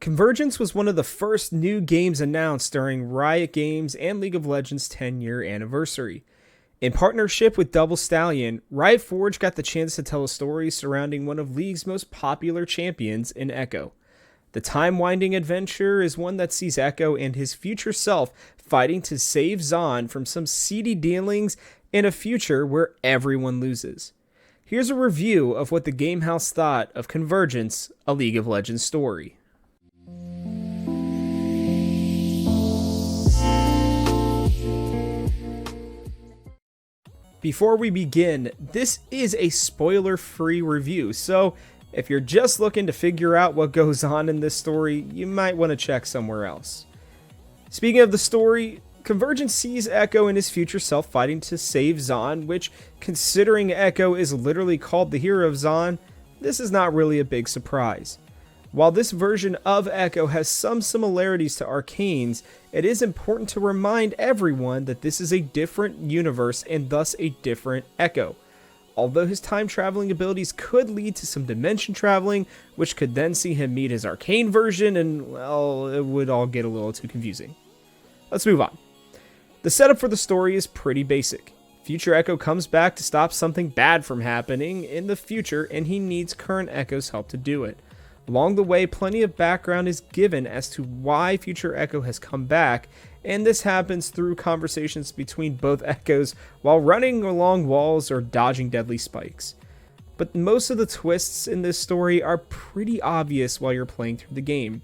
Convergence was one of the first new games announced during Riot Games and League of Legends' 10-year anniversary. In partnership with Double Stallion, Riot Forge got the chance to tell a story surrounding one of League's most popular champions in Ekko. The time-winding adventure is one that sees Ekko and his future self fighting to save Zaun from some seedy dealings in a future where everyone loses. Here's a review of what the Gamehouse thought of Convergence, a League of Legends story. Before we begin, this is a spoiler-free review, so if you're just looking to figure out what goes on in this story, you might want to check somewhere else. Speaking of the story, Convergence sees Ekko and his future self fighting to save Zaun, which, considering Ekko is literally called the hero of Zaun, this is not really a big surprise. While this version of Ekko has some similarities to Arcane's, it is important to remind everyone that this is a different universe and thus a different Ekko. Although his time-traveling abilities could lead to some dimension traveling, which could then see him meet his Arcane version, and, well, it would all get a little too confusing. Let's move on. The setup for the story is pretty basic. Future Ekko comes back to stop something bad from happening in the future, and he needs current Ekko's help to do it. Along the way, plenty of background is given as to why future Ekko has come back, and this happens through conversations between both Ekkos while running along walls or dodging deadly spikes. But most of the twists in this story are pretty obvious while you're playing through the game.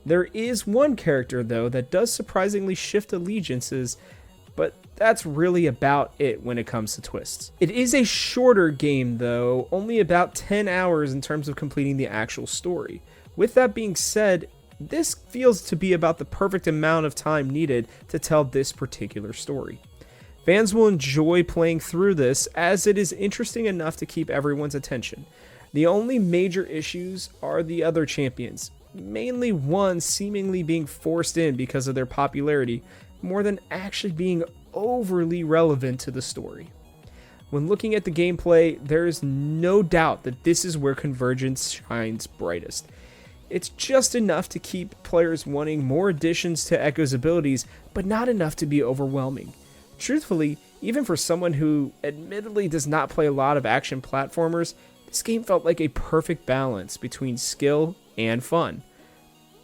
There is one character, though, that does surprisingly shift allegiances, but that's really about it when it comes to twists. It is a shorter game, though, only about 10 hours in terms of completing the actual story. With that being said, this feels to be about the perfect amount of time needed to tell this particular story. Fans will enjoy playing through this, as it is interesting enough to keep everyone's attention. The only major issues are the other champions, mainly one seemingly being forced in because of their popularity, more than actually being overly relevant to the story. When looking at the gameplay, there is no doubt that this is where Convergence shines brightest. It's just enough to keep players wanting more additions to Ekko's abilities, but not enough to be overwhelming. Truthfully, even for someone who admittedly does not play a lot of action platformers, this game felt like a perfect balance between skill and fun.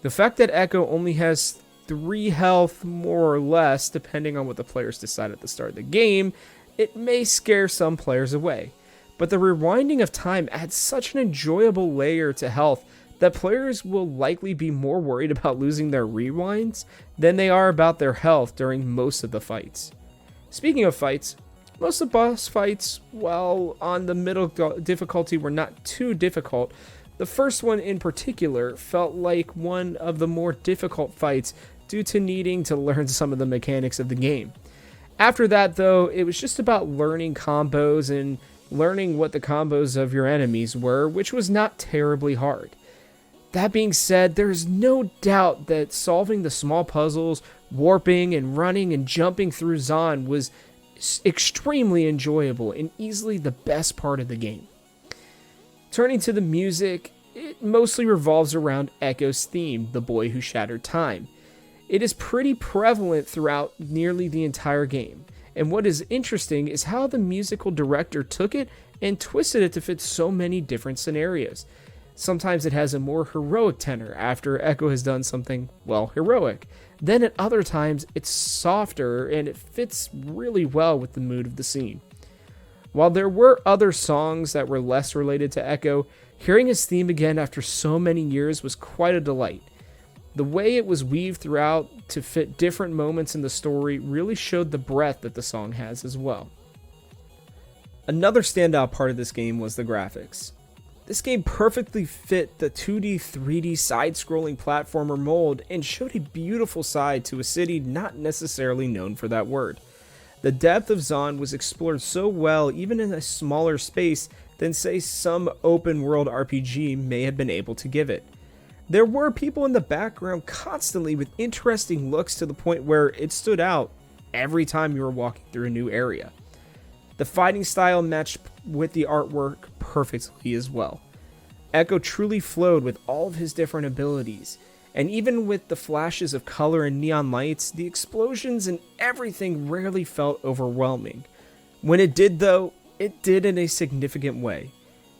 The fact that Ekko only has 3 health, more or less, depending on what the players decide at the start of the game, it may scare some players away. But the rewinding of time adds such an enjoyable layer to health that players will likely be more worried about losing their rewinds than they are about their health during most of the fights. Speaking of fights, most of the boss fights, while on the middle difficulty, were not too difficult. The first one in particular felt like one of the more difficult fights due to needing to learn some of the mechanics of the game. After that, though, it was just about learning combos and learning what the combos of your enemies were, which was not terribly hard. That being said, there is no doubt that solving the small puzzles, warping and running and jumping through Zaun was extremely enjoyable and easily the best part of the game. Turning to the music, it mostly revolves around Ekko's theme, The Boy Who Shattered Time. It is pretty prevalent throughout nearly the entire game, and what is interesting is how the musical director took it and twisted it to fit so many different scenarios. Sometimes it has a more heroic tenor after Ekko has done something, well, heroic. Then at other times, it's softer and it fits really well with the mood of the scene. While there were other songs that were less related to Ekko, hearing his theme again after so many years was quite a delight. The way it was weaved throughout to fit different moments in the story really showed the breadth that the song has as well. Another standout part of this game was the graphics. This game perfectly fit the 2D, 3D side-scrolling platformer mold and showed a beautiful side to a city not necessarily known for that word. The depth of Zaun was explored so well even in a smaller space than say some open-world RPG may have been able to give it. There were people in the background constantly with interesting looks to the point where it stood out every time you were walking through a new area. The fighting style matched with the artwork perfectly as well. Ekko truly flowed with all of his different abilities, And even with the flashes of color and neon lights, the explosions and everything rarely felt overwhelming. When it did though, it did in a significant way.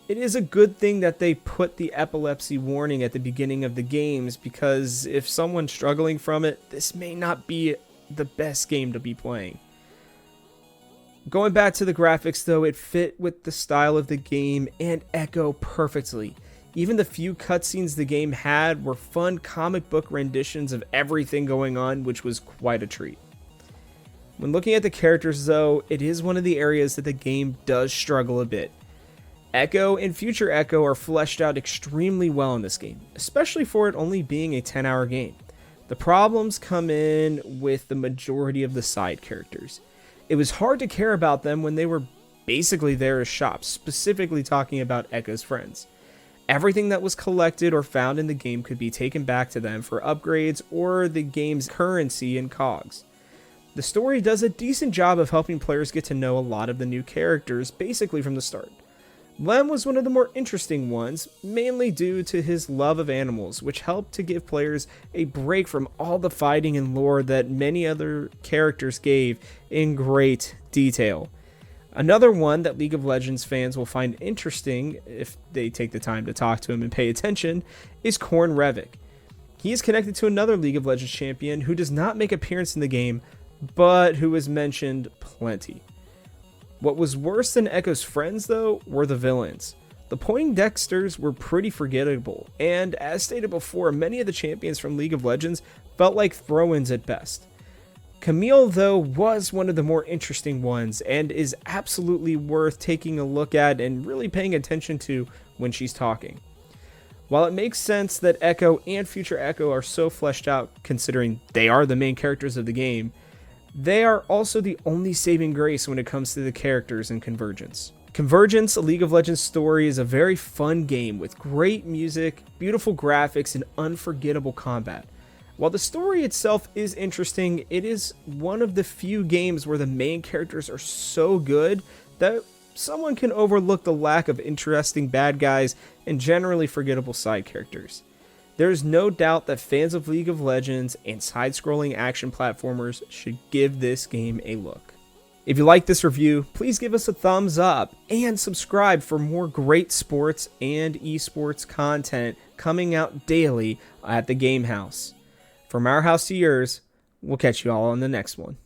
It is a good thing that they put the epilepsy warning at the beginning of the games, because if someone's struggling from it, this may not be the best game to be playing. Going back to the graphics though, it fit with the style of the game and Ekko perfectly. Even the few cutscenes the game had were fun comic book renditions of everything going on, which was quite a treat. When looking at the characters though, it is one of the areas that the game does struggle a bit. Ekko and future Ekko are fleshed out extremely well in this game, especially for it only being a 10-hour game. The problems come in with the majority of the side characters. It was hard to care about them when they were basically there as shops, specifically talking about Ekko's friends. Everything that was collected or found in the game could be taken back to them for upgrades or the game's currency and cogs. The story does a decent job of helping players get to know a lot of the new characters basically from the start. Lem was one of the more interesting ones, mainly due to his love of animals, which helped to give players a break from all the fighting and lore that many other characters gave in great detail. Another one that League of Legends fans will find interesting, if they take the time to talk to him and pay attention, is Korn Revik. He is connected to another League of Legends champion who does not make an appearance in the game, but who is mentioned plenty. What was worse than Ekko's friends, though, were the villains. The Poindexters were pretty forgettable, and as stated before, many of the champions from League of Legends felt like throw-ins at best. Camille, though, was one of the more interesting ones, and is absolutely worth taking a look at and really paying attention to when she's talking. While it makes sense that Ekko and future Ekko are so fleshed out, considering they are the main characters of the game, they are also the only saving grace when it comes to the characters in Convergence. Convergence, a League of Legends story, is a very fun game with great music, beautiful graphics, and unforgettable combat. While the story itself is interesting, it is one of the few games where the main characters are so good that someone can overlook the lack of interesting bad guys and generally forgettable side characters. There is no doubt that fans of League of Legends and side-scrolling action platformers should give this game a look. If you like this review, please give us a thumbs up and subscribe for more great sports and esports content coming out daily at the Game House. From our house to yours, we'll catch you all on the next one.